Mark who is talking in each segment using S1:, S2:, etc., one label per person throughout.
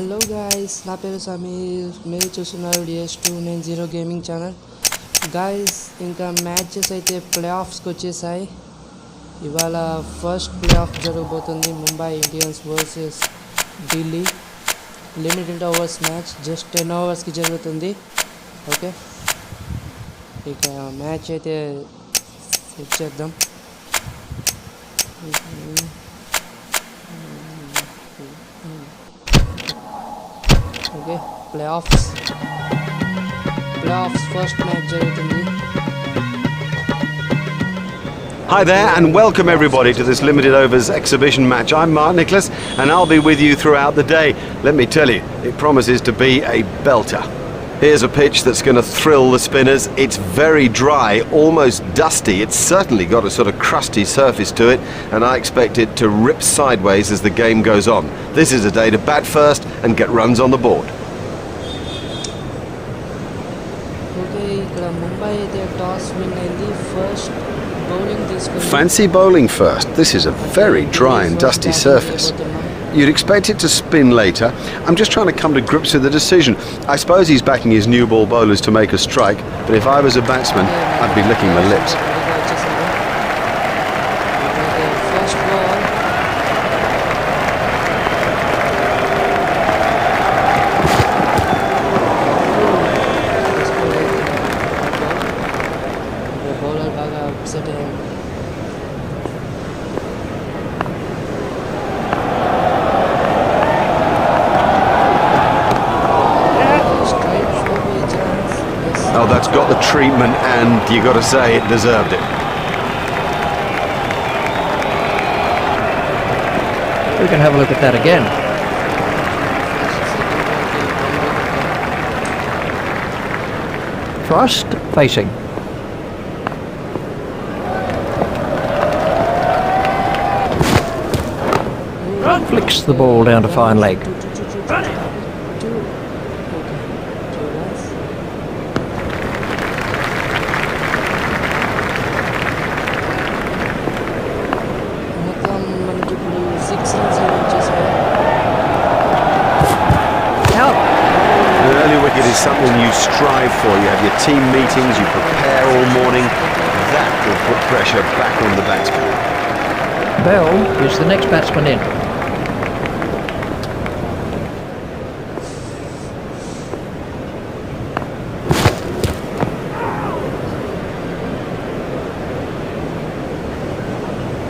S1: Hello guys, నా పేరు సమీర్. మీరు చూస్తున్నారు DS290 గేమింగ్ ఛానల్. గాయస్, ఇంకా మ్యాచెస్ అయితే ప్లే ఆఫ్స్కి వచ్చేసాయి. ఇవాళ ఫస్ట్ ప్లే ఆఫ్ జరగబోతుంది. Mumbai Indians versus Delhi. Limited overs match, just 10 ఓవర్స్కి జరుగుతుంది. ఓకే, ఇక మ్యాచ్ అయితే సెట్ చేద్దాం. ఓకే, ప్లేఆఫ్స్ ఫస్ట్ మ్యాచ్ జరుగుతుంది.
S2: Hi there and welcome everybody to this limited overs exhibition match. I'm Mark Nicholas and I'll be with you throughout the day. Let me tell you, it promises to be a belter. Here's a pitch that's going to thrill the spinners. It's very dry, almost dusty. It's certainly got a sort of crusty surface to it, and I expect it to rip sideways as the game goes on. This is a day to bat first and get runs on the board.
S1: Okay, ఇక్కడ ముంబై అయితే toss win అయింది. First bowling తీసుకుంది.
S2: Fancy bowling first. This is a very dry and dusty surface. You'd expect it to spin later. I'm just trying to come to grips with the decision. I suppose he's backing his new ball bowlers to make a strike, but if I was a batsman, I'd be licking my lips.
S1: First ball bowler బాగా upset అయ్యాడు.
S2: Oh, that's got the treatment and you got to say it deserved it.
S3: We can have a look at that again. Frost facing. Flicks the ball down to fine leg.
S1: మొత్తం మనకి ఇప్పుడు 6 runs వచ్చేసాయి.
S3: Out.
S2: An early wicket is something you strive for. You have your team meetings, you prepare all morning. That will put pressure back on the batsman.
S3: Bell is the next batsman in.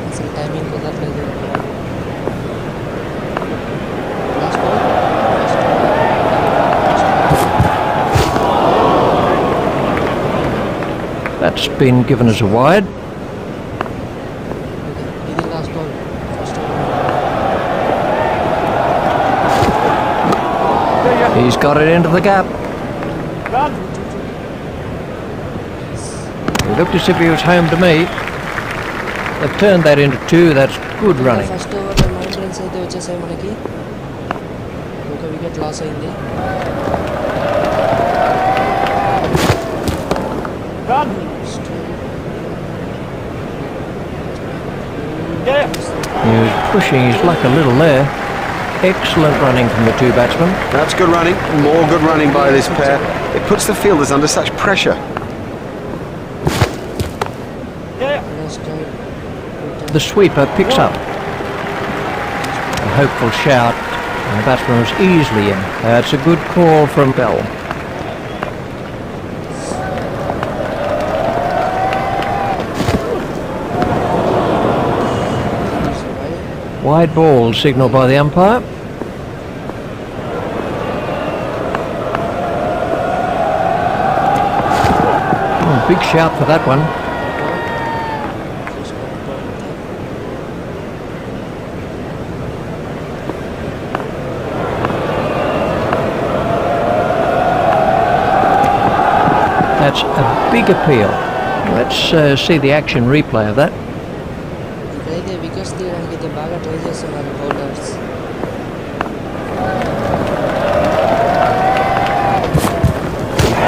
S1: అసలు timing కుదరలేదు. Last ball
S3: That's been given as a wide.
S1: ఇది last ball. First
S3: He's got it into the gap. He looked as if he was home to me. They've turned that into 2. That's good running.
S1: First ఓవర్లో 9 runs అయితే వచ్చేసాయి మనకి. ఒక wicket loss అయింది.
S3: He was pushing his luck a little there. Excellent running from the two batsmen.
S2: That's good running, more good running by this pair. It puts the fielders under such pressure.
S3: The sweeper picks up. A hopeful shout, and the batsman was easily in. That's a good call from Bell. Wide ball signalled by the umpire. Big shout for that one. That's a big appeal. Let's see the action replay of that.
S1: ఇక్కడైతే wickets తీయడానికి అయితే బాగా try చేస్తున్నారు bowlers.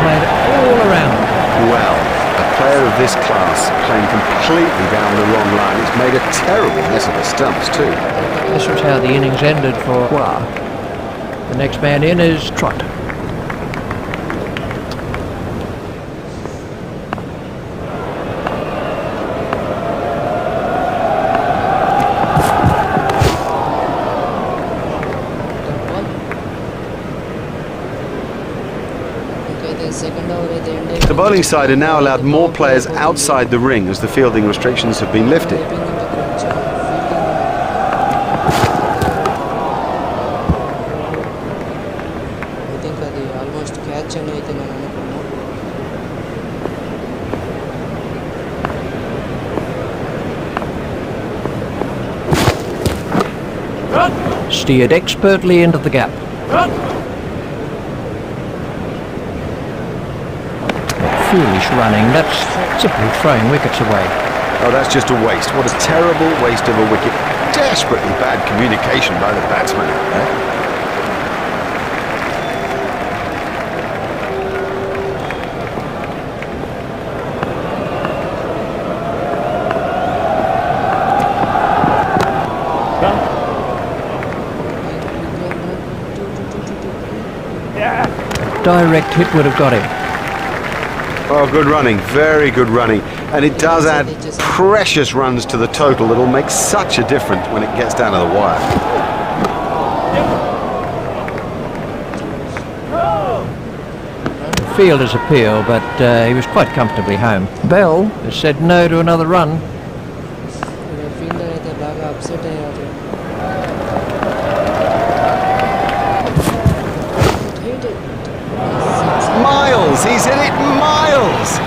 S3: Played it all around.
S2: Well, a player of this class playing completely down the wrong line. It's made a terrible mess of the stumps too.
S3: This was how the innings ended for Hua. The next man in is Trott.
S2: The bowling side are now allowed more players outside the ring as the fielding restrictions have been lifted.
S3: Steered expertly into the gap. Foolish running, that's simply throwing wickets away.
S2: Oh, that's just a waste. What a terrible waste of a wicket. Desperately bad communication by the batsman out there.
S3: A direct hit would have got him.
S2: Oh, good running, very good running. And it does add precious runs to the total that'll make such a difference when it gets down to the wire.
S3: Fielder's appeal, but he was quite comfortably home. Bell has said no to another run.
S2: Miles, he's hit it miles!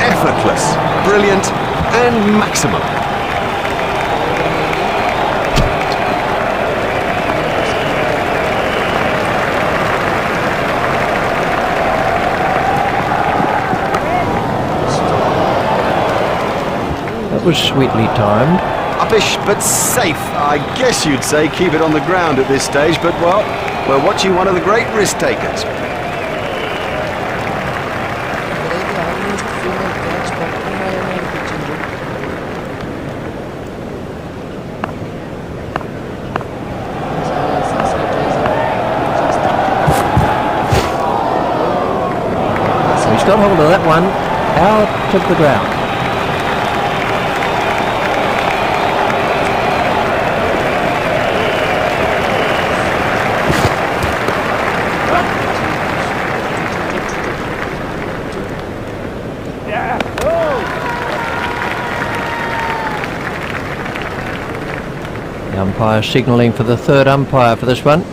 S2: Effortless, brilliant, and maximum.
S3: That was sweetly timed.
S2: Uppish but safe, I guess you'd say. Keep it on the ground at this stage, but well, we're watching one of the great risk takers.
S3: He's got hold of that one, out of the ground. The umpire signalling for the third umpire for this one.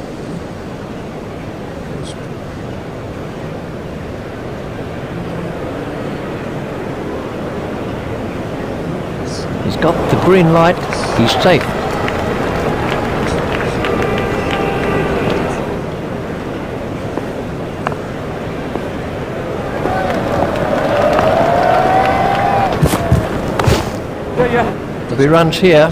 S3: He's got the green light, he's safe. There'll be runs here.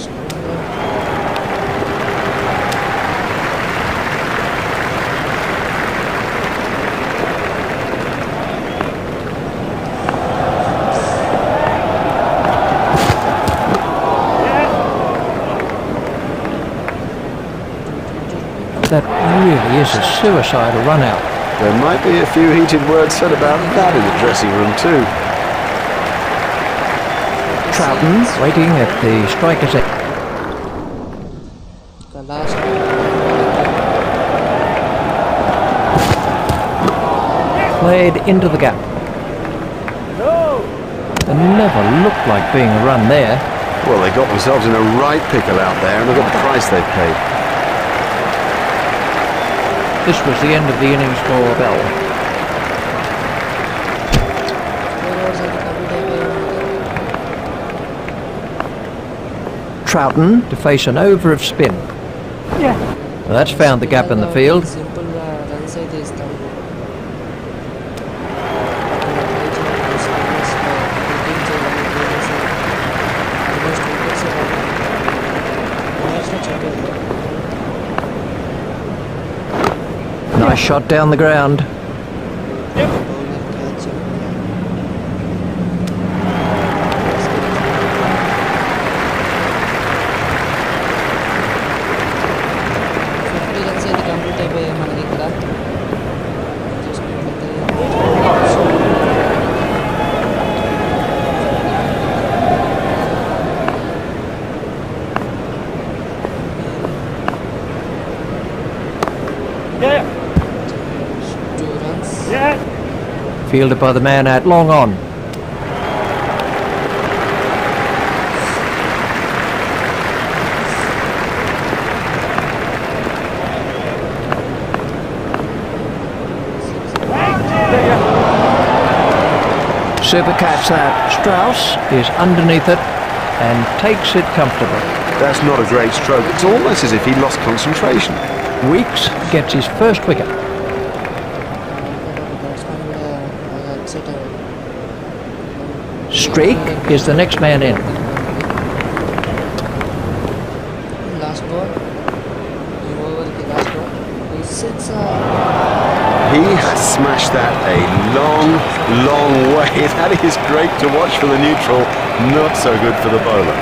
S3: That really is a suicidal run out.
S2: There might be a few heated words said about that in the dressing room too.
S3: Troughton waiting at the striker's end. Played into the gap. It never looked like being a run there.
S2: Well, they got themselves in a right pickle out there, and look at the price they've paid.
S3: This was the end of the innings for Bell. Troughton to face an over of spin. Well, that's found the gap in the field. Nice shot down the ground. Fielded by the man at long on. Super catch that. Strauss is underneath it and takes it comfortably.
S2: That's not a great stroke. It's almost as if he lost concentration.
S3: Weeks gets his first wicket. Streak is the next man in.
S1: Last ball. Last ball. He sits
S2: He has smashed that a long, long way. That is great to watch for the neutral, not so good for the bowler.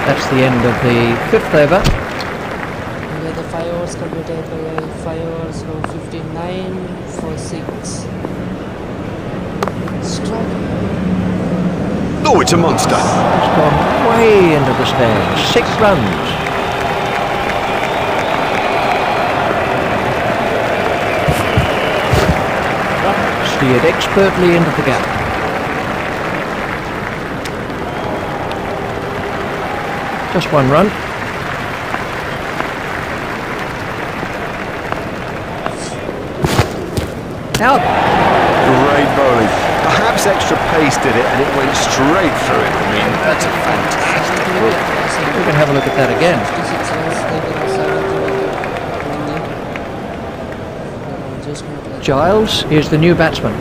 S3: That's the end of the 5th over.
S1: The 5 overs completed. 5 overs for 59 for 6. Strike.
S2: Oh, it's a monster.
S3: It's gone way into the stands. 6 runs. Steered expertly into the gap. Just 1 run. Out.
S2: Great bowling. Perhaps extra pace did it and it went straight through it. I mean, that's a fantastic look.
S3: We can have a look at that again.
S1: 56 runs, they
S3: Giles is the new batsman.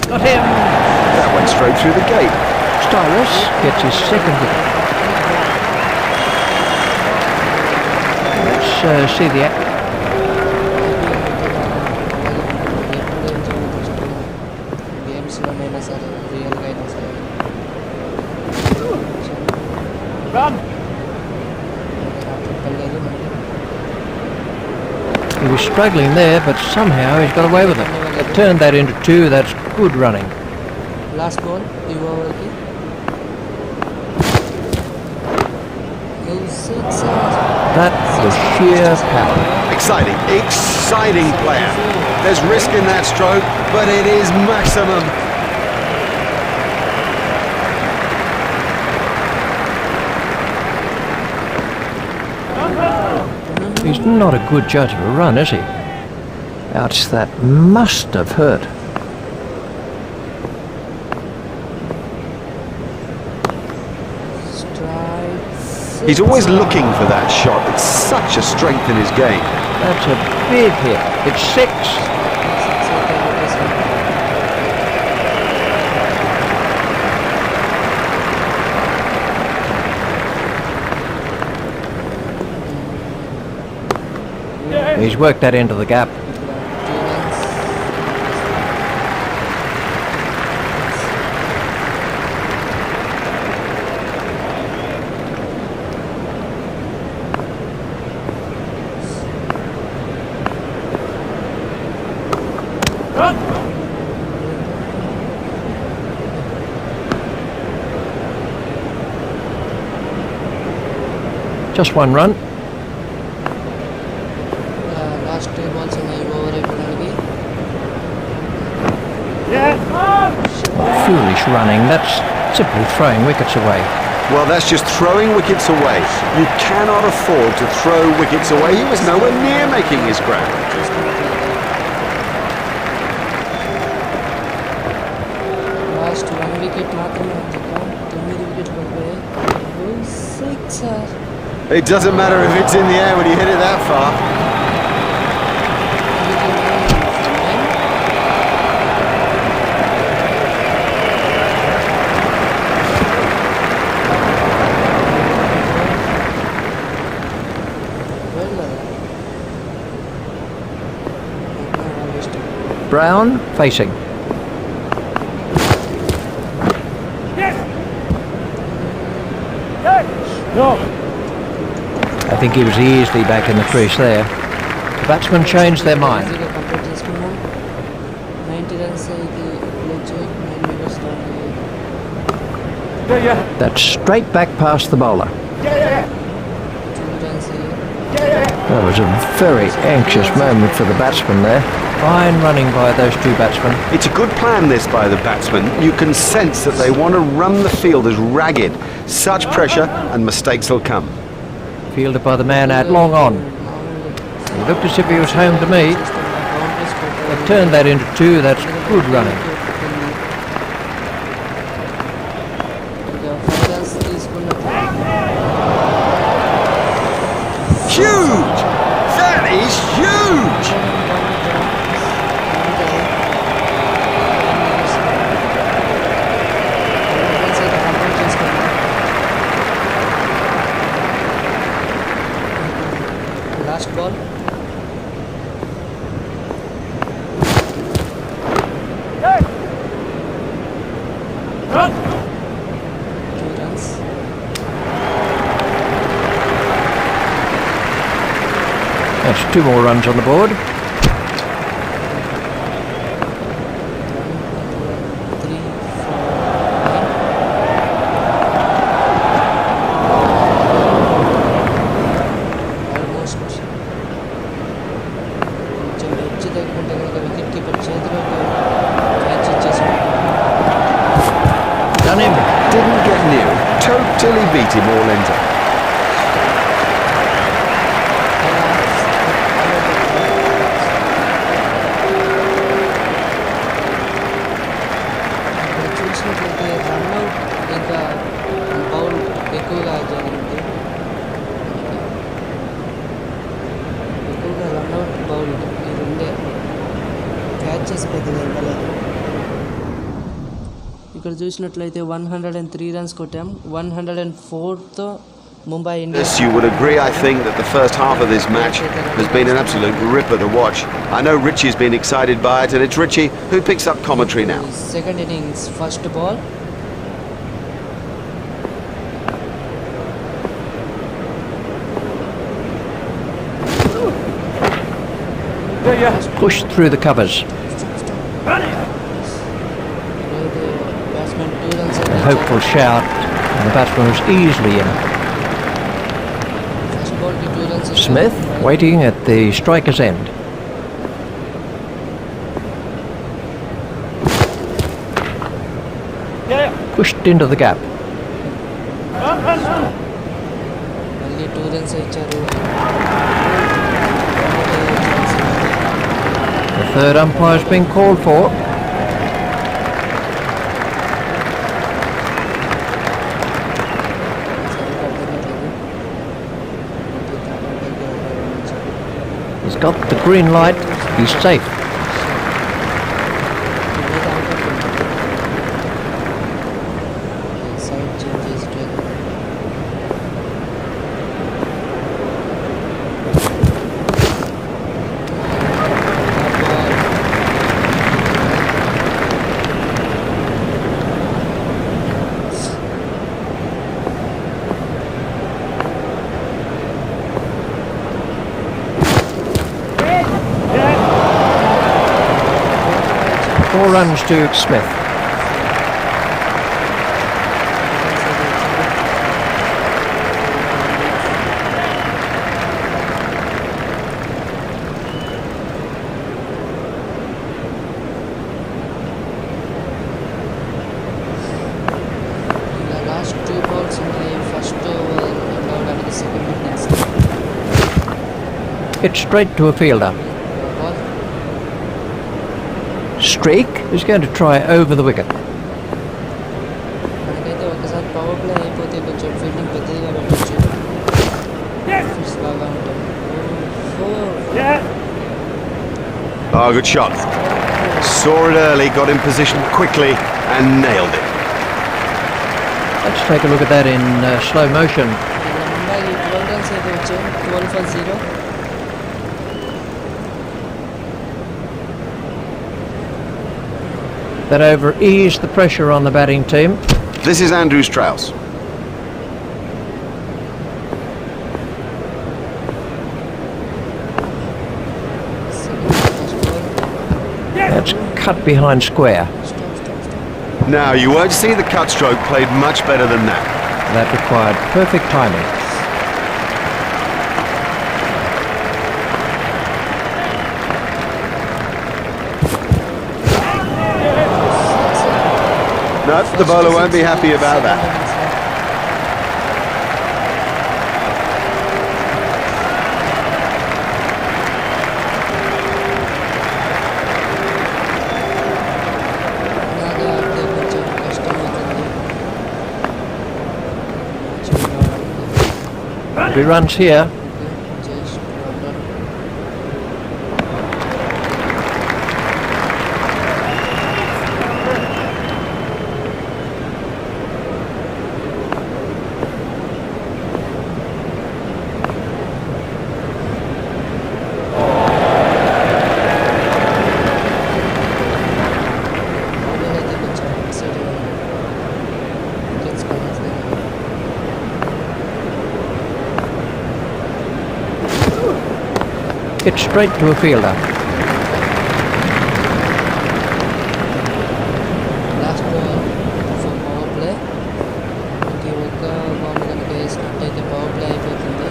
S3: Got him.
S2: That went straight through the gate.
S3: Stylus gets his second wicket. Let's see the act. He was struggling there, but somehow he's got away with it. They turned that into 2. That's good running.
S1: Last ball, you over
S3: That was sheer power.
S2: Exciting player. There's risk in that stroke, but it is maximum.
S3: He's not a good judge of a run, is he? Ouch, that must have hurt.
S2: He's always looking for that shot. It's such a strength in his game.
S3: That's a big hit. It's 6. He's worked that into the gap. Just 1 run.
S1: Last 2 balls in the over.
S3: Foolish running. That's simply throwing wickets away.
S2: Well, that's just throwing wickets away. You cannot afford to throw wickets away. He was nowhere near making his grab.
S1: Last 1 wicket మాత్రమే ఉంది. 9 వికెట్లు పడిపోయాయి. 6.
S2: It doesn't matter if it's in the air when you hit it that far.
S3: Brown facing. I think he was easily back in the crease there. The batsmen changed their mind.
S1: 90 runs
S3: That's straight back past the bowler. That was a very anxious moment for the batsman there. Fine running by those two batsmen.
S2: It's a good plan, this, by the batsman. You can sense that they want to run the fielders ragged. Such pressure and mistakes will come.
S3: Fielded by the man out long on. He looked as if he was home to me. They turned that into two. That's good running.
S2: Huge! That is huge!
S1: Last ball. Run. 2 runs.
S3: That's 2 more runs on the board.
S1: 1, 2, 3, 4, 5. Almost. కొంచెం edge తగ్గుకుంటే కనుక wicket keeper చేతిలో catch ఇచ్చేసాడు.
S3: Done him.
S2: Didn't get near it. Totally beat him all ends up.
S1: చూసినట్లయితే run out ఇంకా bowl ఎక్కువగా జరిగింది. ఎక్కువగా run out bowl ఈ రెండే క్యాచెస్ పెద్దగా ఇవ్వలేదు. ఇక్కడ చూసినట్లయితే 103 రన్స్ కొట్టాం. 104తో Mumbai Indians.
S2: Yes, you would agree, I think, that the first half of this match has been an absolute ripper to watch. I know Richie's been excited by it, and it's Richie who picks up commentary now.
S1: Second innings, first ball.
S3: Pushed through the covers.
S1: Batsman 2 runs.
S3: A hopeful shout, and the batsman was easily in.
S1: First ball ki 2 runs.
S3: Smith waiting at the striker's end. Pushed into the gap.
S1: మళ్ళీ 2 runs ఇచ్చారు.
S3: The third umpire's been called for. He's got the green light. He's safe.
S1: Side changes to
S3: Four runs to Smith.
S1: the last 2 balls in the first over allowed after the second innings.
S3: It's straight to a fielder.
S1: Ball.
S3: Streak is going to try over the wicket.
S1: మనకైతే ఒకసారి power play అయిపోతే కొంచెం fielding పెద్దదిగా పెట్టచ్చు. Fits బాగా ఉంటుంది. 4.
S2: Oh, good shot. Saw it early, got in position quickly and nailed it.
S3: Let's take a look at that in slow motion.
S1: Mumbai 12 runs అయితే వచ్చాయి. 12 for 0.
S3: That over eased the pressure on the batting team.
S2: This is Andrew Strauss.
S3: That's cut behind square.
S2: Now, you won't see the cut stroke played much better than that.
S3: That required perfect timing.
S2: No, the bowler won't be happy about that.
S3: He runs here. Hit straight to a fielder.
S1: Last ball for power play. Okay, ఒక ball కనుక వేసినట్టయితే power play అయిపోతుంది.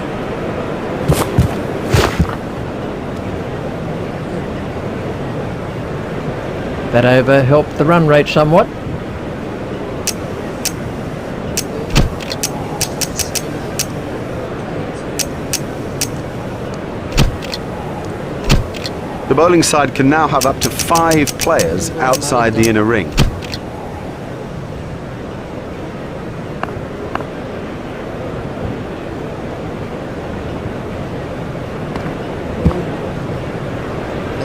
S3: That over helped the run rate somewhat.
S2: The bowling side can now have up to 5 players outside the inner ring.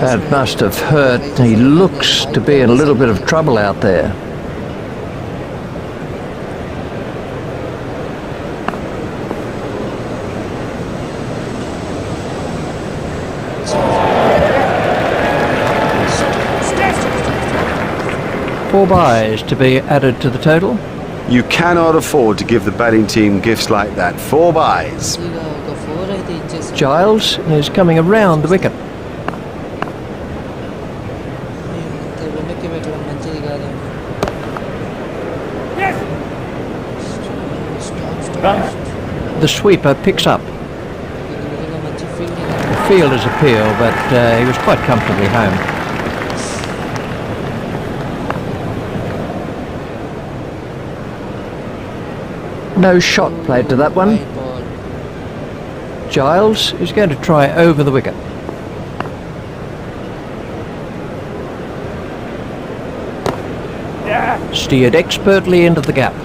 S3: That must have hurt. He looks to be in a little bit of trouble out there. Four byes to be added to the total.
S2: You cannot afford to give the batting team gifts like that. 4 byes.
S1: ఇక ఒక 4 అయితే ఇచ్చేసి
S3: Giles is coming around the wicket.
S1: ఇంత వెనక్కి పెట్టడం మంచిది కాదు.
S3: The sweeper picks up.
S1: ఇది నిజంగా మంచి fielding.
S3: The fielder's appeal, but he was quite comfortably home. No shot played to that one.
S1: Wide ball.
S3: Giles is going to try over the wicket. Steered expertly into the gap.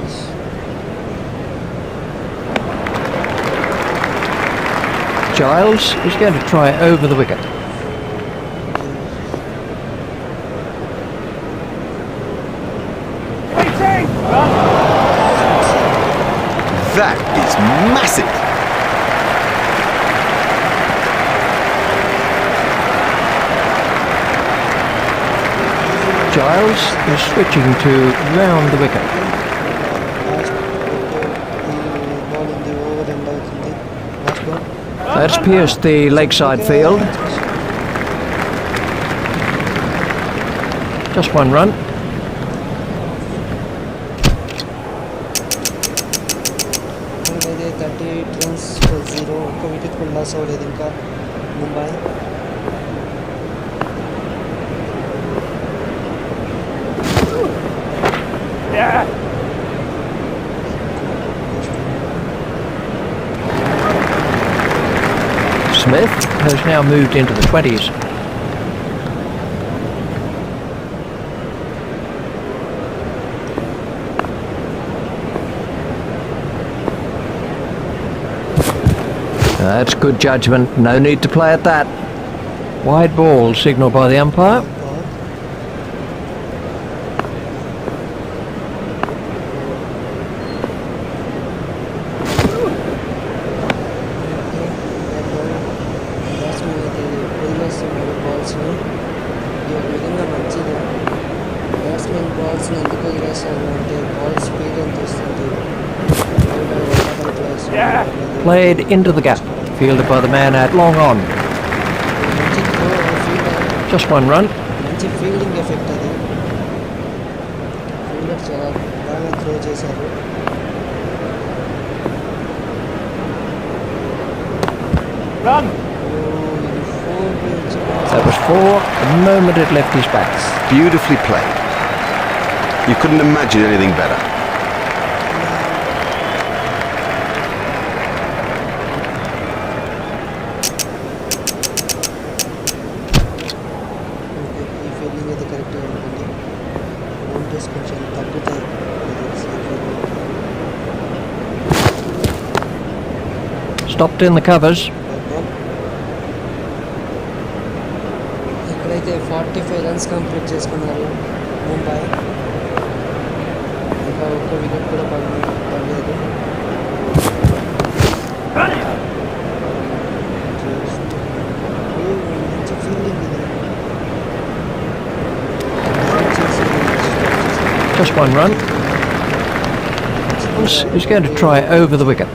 S3: Giles is going to try over the wicket.
S2: That is massive.
S3: Giles is switching to round the wicket.
S1: Ball ఉంది over end అవుతుంది. Last ball.
S3: That's pierced the lakeside field. Just one run.
S1: అయితే 38 runs 0 ఒక్క wicket కూడా loss అవ్వలేదు ఇంకా Mumbai.
S3: Smith has now moved into the 20s. That's good judgment. No need to play at that. Wide ball signalled by the umpire.
S1: Batsmen అయితే వదిలేస్తున్నాడు బాల్స్ని. ఇది ఒక విధంగా మంచిది. బ్యాట్స్మెన్ బాల్స్ ఎందుకు వదిలేస్తారు అంటే బాల్ స్పీడ్ ఎంత వస్తుంది
S3: Played into the gap. Fielded by the man at long on.
S1: మంచి throw fielder
S3: Just one run.
S1: మంచి ఫీల్డింగ్ ఎఫెక్ట్ అది ఫీల్డర్ చాలా బాగా త్రో చేశారు
S4: Run!
S3: That was 4 the moment it left his bat.
S2: Beautifully played. You couldn't imagine anything better.
S1: ఈ fielding అయితే కరెక్ట్గా ఉంటుంది వోల్టేజ్ కొంచెం తగ్గుతాయి
S3: Stopped in the covers.
S1: ఇక్కడైతే 45 రన్స్ కంప్లీట్ చేసుకున్నారు ముంబై ఇంకా ఒక్క వికెట్ కూడా పడలేదు మంచి ఫీల్డింగ్ ఇది
S3: Just one run. He's going to try over the wicket.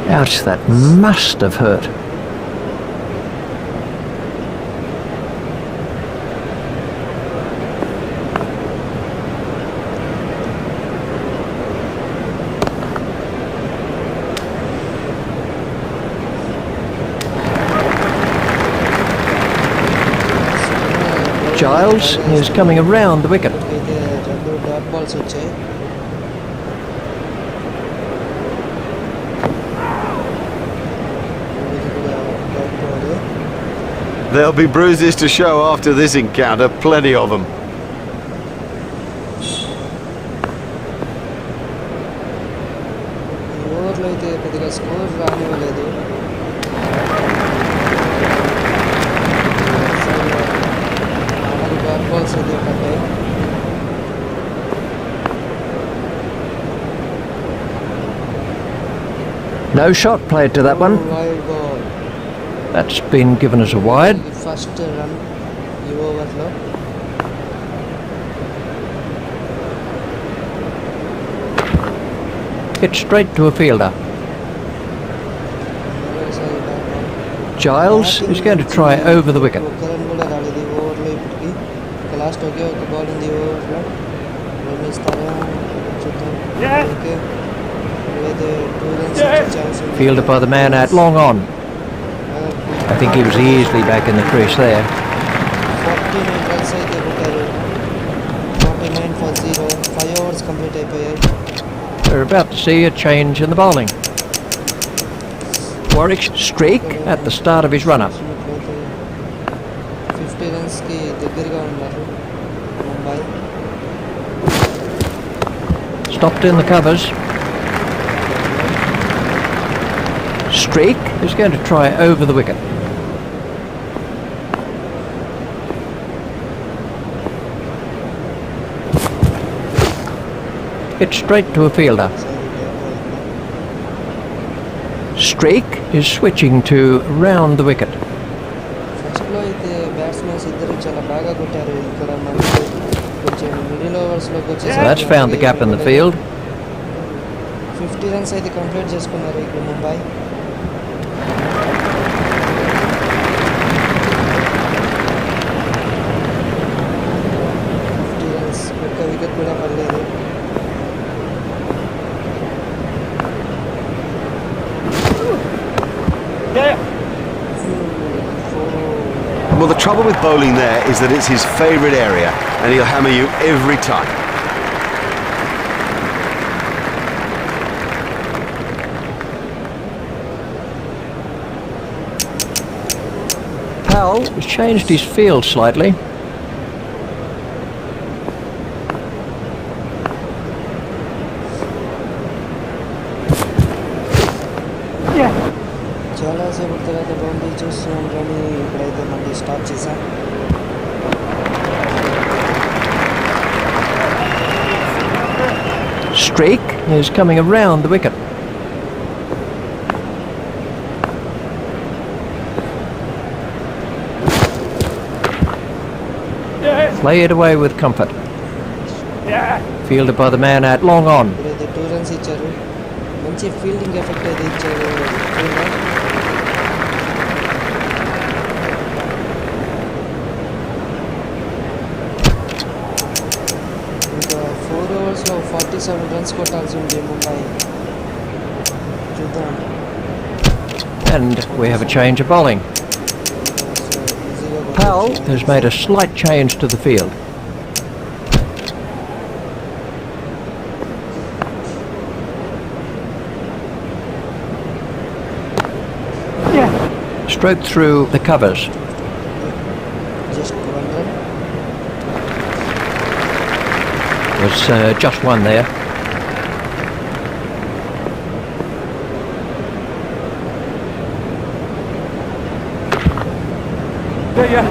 S3: Ouch, that must have hurt. Giles is coming around the wicket.
S1: అయితే రెండు డాట్ బాల్స్ వచ్చాయి ఇది కూడా dot ball
S2: There'll be bruises to show after this encounter, plenty of them.
S1: ఈ ఓవర్లో అయితే పెద్దగా score రానివ్వలేదు నాలుగు డాట్ బాల్స్ అయితే పడ్డాయి
S3: No shot played to that one.
S1: Wide ball
S3: That's been given as a wide.
S1: First run ఈ ఓవర్లో
S3: Hit straight to a fielder.
S1: మరోసారి dot ball
S3: Giles is going to try over the wicket.
S1: ఒక్క run కూడా రాలేదు ఈ ఓవర్లో ఇప్పటికి ఇక లాస్ట్ ఒకే ఒక బాల్ ఉంది ఈ ఓవర్లో రన్ ఇస్తారా చూద్దాం ఓకే ఇదైతే 2 రన్స్ వచ్చే ఛాన్స్ ఉంది
S3: Fielded by the man at long on. I think he was easily back in the crease there.
S1: 49 runs అయితే కొట్టారు 49 for 0 5 ఓవర్స్ కంప్లీట్ అయిపోయాయి
S3: We're about to see a change in the bowling. Warwick's streak at the start of his run-up.
S1: 50 రన్స్కి దగ్గరగా ఉన్నారు Mumbai
S3: Stopped in the covers. Streak is going to try over the wicket. Hit straight to a fielder. Streak is switching to round the wicket.
S1: ఫస్ట్లో అయితే batsmen ఇద్దరు చాలా బాగా కొట్టారు ఇక్కడ మనకి కొంచెం మిడిల్ ఓవర్స్లోకి
S3: So that's found the gap in the field.
S1: 50 runs అయితే కంప్లీట్ చేసుకున్నారు ఇక్కడ ముంబై రన్స్ ఒక్క వికెట్ కూడా పడలేదు
S2: Well, the trouble with bowling there is that it's his favourite area and he'll hammer you every time.
S3: Powell has changed his field slightly.
S1: చాలాసేపు తర్వాత boundary చూస్తున్నాం కానీ ఇక్కడైతే మళ్ళీ స్టాప్ చేశాం
S3: Streak is coming around the wicket. Cleared away with comfort.
S4: Yeah.
S3: Fielded by the man at long on.
S1: ఇప్పుడైతే 2 runs ఇచ్చారు. మంచి ఫీల్డింగ్ ఎఫెక్ట్ అయితే ఇచ్చారు ఫీల్డర్. ఇంకా 4 ఓవర్స్లో 47 runs కొట్టాల్సి ఉంది ముంబై. చూద్దాం.
S3: And we have a change of bowling. Powell has made a slight change to the field.
S4: Yeah.
S3: Stroked through the covers.
S1: Just 1 run.
S3: There's just one there.
S4: Yeah.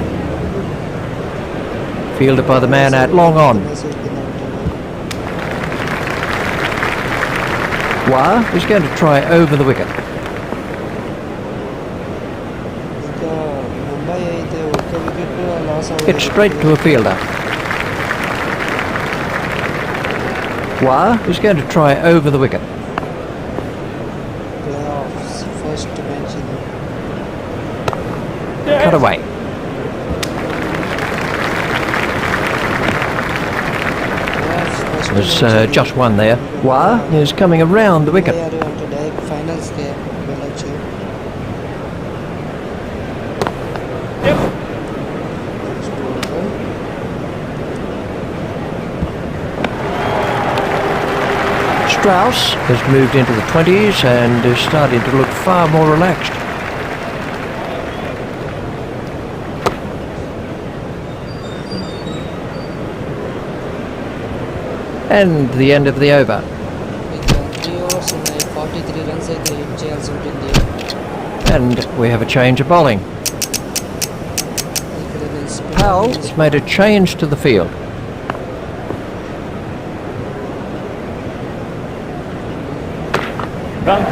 S3: Fielded by the man at long on. Wah is going to try over the wicket.
S1: ఇంకా ముంబై అయితే ఒక్క wicket loss
S3: It's straight to a fielder. Wah is going to try over the wicket.
S1: Play offs first match ఇది.
S3: Cut away. There's just one there. Wah is coming around the wicket.
S1: అంటే direct ఫైనల్స్కే వెళ్ళొచ్చు.
S4: Yep.
S3: Strauss has moved into the 20s and is starting to look far more relaxed. And the end of the over.
S1: ఇంకా 3 overs ఉన్నాయి. 43 runs అయితే hit చేయాల్సి ఉంటుంది.
S3: And we have a change of bowling.
S1: ఇక్కడ నేను
S3: Powell has made a change to the field.
S4: Run.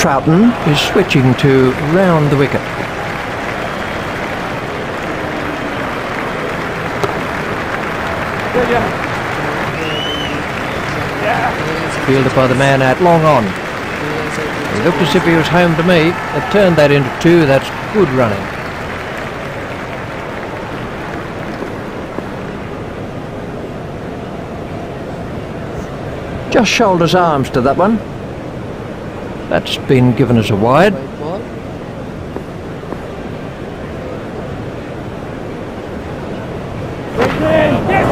S3: Troughton is switching to round the wicket.
S4: Yeah. Yeah.
S3: Fielded by the man at long on. He looked as if he was home to me. They've turned that into 2. That's good running. Just shoulders arms to that one. That's been given as a wide.
S1: White ball.
S4: Yes.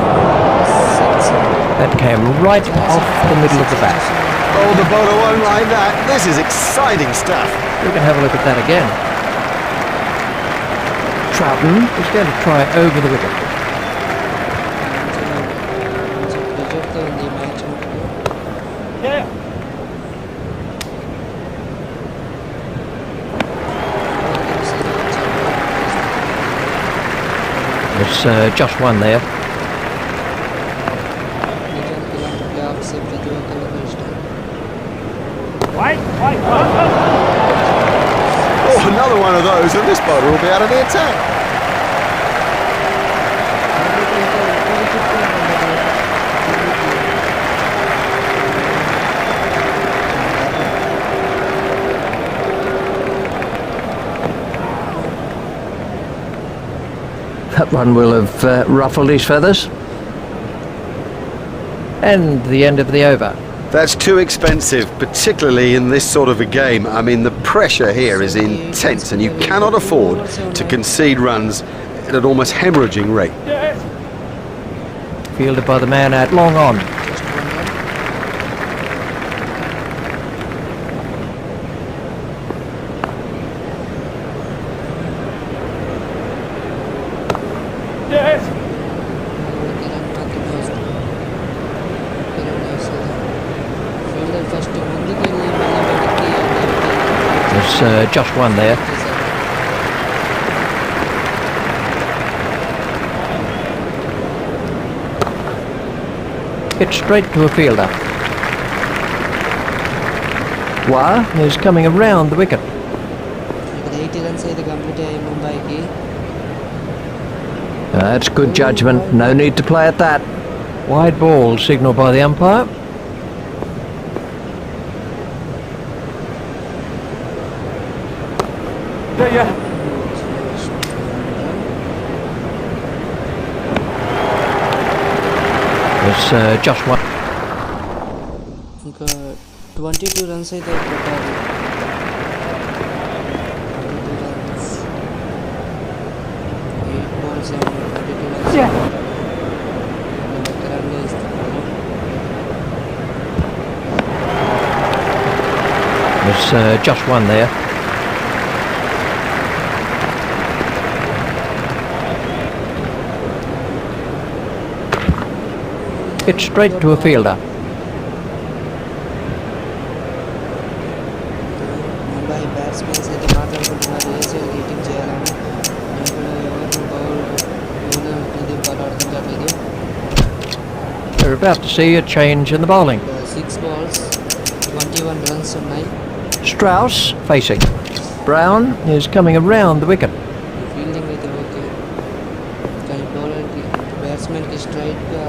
S3: That came right off the middle of the bat.
S2: Oh, the bowler won't like that. This is exciting stuff.
S3: We can have a look at that again. Troughton is going to try over the wicket.
S1: కొంచెం ప్రెజర్తో ఉంది ఈ match మటుకు.
S4: Yeah.
S3: There's just one there.
S1: నిజానికి ఇలాంటి play offs ప్రతి ఒక్కరికి ఇష్టం.
S4: White. Run.
S2: Oh, another one of those, and this bowler will be out of the attack.
S3: That one will have ruffled his feathers. And the end of the over.
S2: That's too expensive, particularly in this sort of a game. I mean, the pressure here is intense, and you cannot afford to concede runs at an almost hemorrhaging rate.
S4: Yes.
S3: Fielded by the man at long on.
S1: Just 1 run.
S4: Yes.
S1: వాళ్ళకి run మాత్రమే వస్తుంది. ఒక్క run వస్తుంది. Fielder first ముందుకు వెళ్ళి మళ్ళీ వెనక్కి
S3: There's just one there. Hit straight to a fielder. Dwyer is coming around the wicket.
S1: ఇక్కడ 80 రన్స్ అయితే కంప్లీట్ అయ్యాయి ముంబైకి.
S3: That's good judgment. No need to play at that. Wide ball signalled by the umpire.
S4: Yeah.
S3: It's just one.
S1: ఇంకా 22 runs అయితే కొట్టాలి. 22 runs 8 balls 22 runs.
S4: Yeah.
S1: Run వేస్తున్నారు.
S3: It's just one there. It's straight to a fielder.
S1: Mumbai batsmen అయితే మాట్లాడుకుంటున్నారు ACL hitting చేయాలని. ఇక్కడ ఎవరు ఇది బాగా అర్థం కావట్లేదు.
S3: We're about to see a change in the bowling.
S1: 6 balls 21 runs ఉన్నాయి.
S3: Strauss facing. Brown is coming around the wicket.
S1: Fielding అయితే ఓకే, కానీ బౌలర్కి బ్యాట్స్మెన్కి స్ట్రైట్గా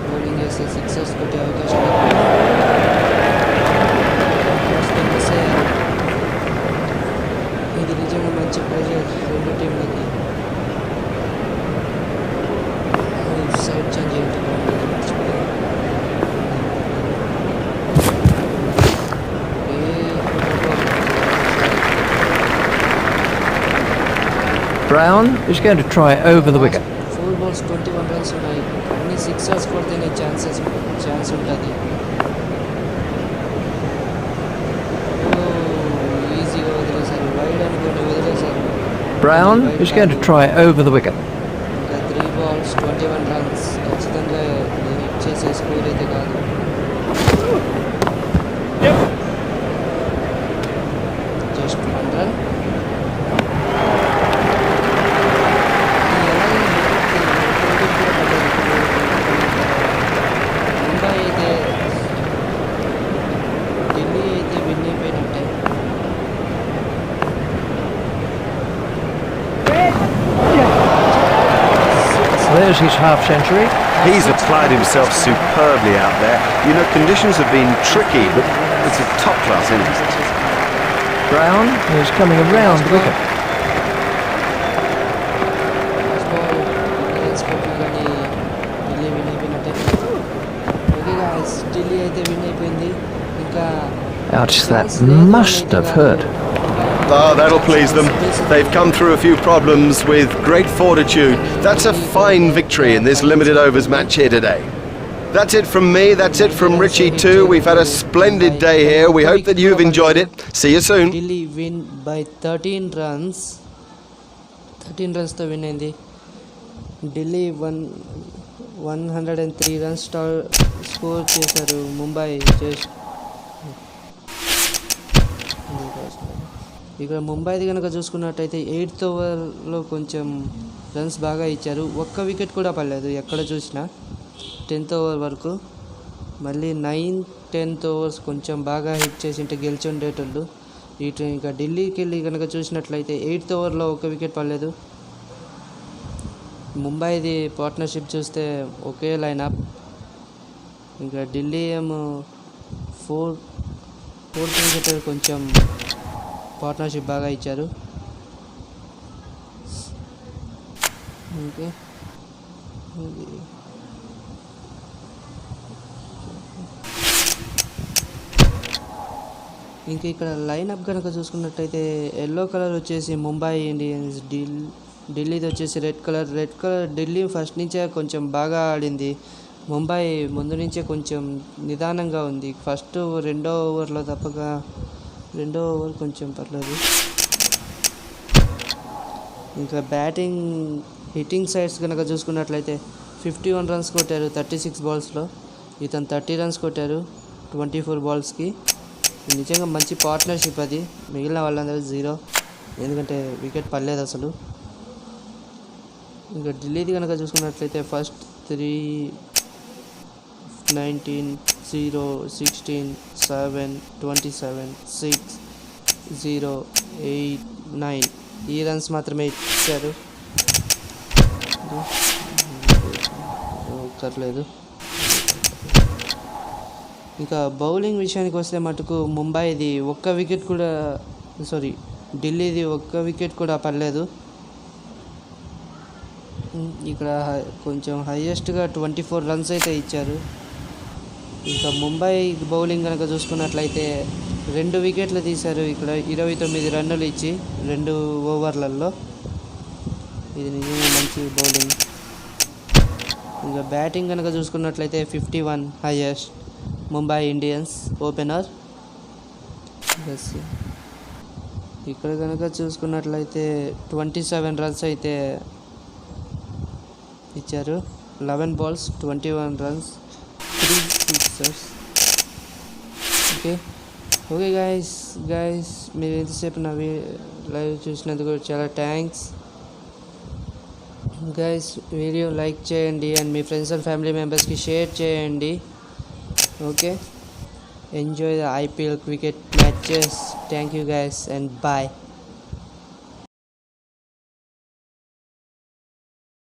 S1: బౌలింగ్ చేస్తే సిక్సర్స్ కొట్టే అవకాశం మిస్ అయ్యారు. ఇది నిజంగా మంచి ప్రెజర్ రెండు టీంలకి. సైడ్ చేంజ్ చేయండి.
S3: Brown is going to try over the wicket.
S1: 4 balls 21 runs ఉన్నాయి. అన్ని సిక్సర్స్ కొడితేనే ఛాన్స్ ఉంటుంది. ఈజీగా వదిలేశారు, వైడ్ అనుకుని వదిలేశారు.
S3: Brown is going to try over the wicket.
S1: ఇంకా 3 balls 21 రన్స్. ఖచ్చితంగా హిట్ చేసే స్కోర్ అయితే కాదు. Just 1 run. ముంబై అయితే ఢిల్లీ అయితే విన్ అయిపోయినట్టే.
S3: There's his half century.
S2: He's applied himself superbly out there. You know, conditions have been tricky, but it's a top-class innings.
S3: Brown is coming around the wicket.
S1: First ball runs కొట్టినా కానీ Delhi win అయిపోయినట్టే. Okay guys, Delhi అయితే win అయిపోయింది. ఇంకా
S3: Ouch, that must have hurt.
S2: Oh, that'll please them. They've come through a few problems with great fortitude. That's a fine victory in this limited overs match here today. That's it from me. That's it from Richie too. We've had a splendid day here. We hope that you've enjoyed it. See you soon.
S1: Delhi win by 13 runs. 13 రన్స్తో win అయింది. Delhi 103 runs score చేశారు. Mumbai just ఇక్కడ ముంబైది కనుక చూసుకున్నట్టయితే 8th ఓవర్లో కొంచెం runs బాగా ఇచ్చారు. ఒక్క వికెట్ కూడా పడలేదు ఎక్కడ చూసినా 10th ఓవర్ వరకు. మళ్ళీ 9th 10th ఓవర్స్ కొంచెం బాగా హిట్ చేసింటే గెలిచి ఉండేటోళ్ళు. ఇటు ఇంకా ఢిల్లీకి వెళ్ళి కనుక చూసినట్లయితే 8th ఓవర్లో ఒక్క వికెట్ పడలేదు. ముంబైది పార్ట్నర్షిప్ చూస్తే ఒకే లైనప్. ఇంకా ఢిల్లీ ఏమో 4th వికెట్ కొంచెం పార్ట్నర్షిప్ బాగా ఇచ్చారు. ఓకే, ఇంకా ఇక్కడ లైనప్ కనుక చూసుకున్నట్టయితే ఎల్లో కలర్ వచ్చేసి ముంబై ఇండియన్స్, ఢిల్లీది వచ్చేసి రెడ్ కలర్. ఢిల్లీ ఫస్ట్ నుంచే కొంచెం బాగా ఆడింది. ముంబై ముందు నుంచే కొంచెం నిదానంగా ఉంది. ఫస్ట్ 2వ ఓవర్లో తప్పక 2వ ఓవర్ కొంచెం పర్లేదు. ఇంకా బ్యాటింగ్ హిట్టింగ్ సైడ్స్ కనుక చూసుకున్నట్లయితే 51 రన్స్ కొట్టారు 36 బాల్స్లో. ఇతను 30 రన్స్ కొట్టారు 24 బాల్స్కి. నిజంగా మంచి పార్ట్నర్షిప్ అది. మిగిలిన వాళ్ళందరూ 0, ఎందుకంటే వికెట్ పడలేదు అసలు. ఇంకా ఢిల్లీది కనుక చూసుకున్నట్లయితే ఫస్ట్ 3 19 0, 16, 7, 27, 6, 0, 8, 9 ఈ రన్స్ మాత్రమే ఇచ్చారు. ఒక్కర్లేదు. ఇంకా బౌలింగ్ విషయానికి వస్తే మటుకు ముంబైది ఒక్క వికెట్ కూడా ఢిల్లీది ఒక్క వికెట్ కూడా పడలేదు. ఇక్కడ కొంచెం హైయెస్ట్గా 24 రన్స్ అయితే ఇచ్చారు. ఇంకా ముంబై బౌలింగ్ కనుక చూసుకున్నట్లయితే 2 వికెట్లు తీశారు. ఇక్కడ 29 రన్నులు ఇచ్చి 2 ఓవర్లలో. ఇది నిజంగా మంచి బౌలింగ్. ఇంకా బ్యాటింగ్ కనుక చూసుకున్నట్లయితే 51 హైయెస్ట్ ముంబై ఇండియన్స్ ఓపెనర్. ఇక్కడ కనుక చూసుకున్నట్లయితే 27 రన్స్ అయితే ఇచ్చారు. 11 balls 21 runs 3 sixers. Okay guys మీరు ఎంతసేపు నా లైవ్ చూసినందుకు చాలా థ్యాంక్స్ గైస్. వీడియో లైక్ చేయండి and me friends and family మెంబర్స్కి షేర్ చేయండి. Okay, enjoy the IPL cricket matches. Thank you guys and bye.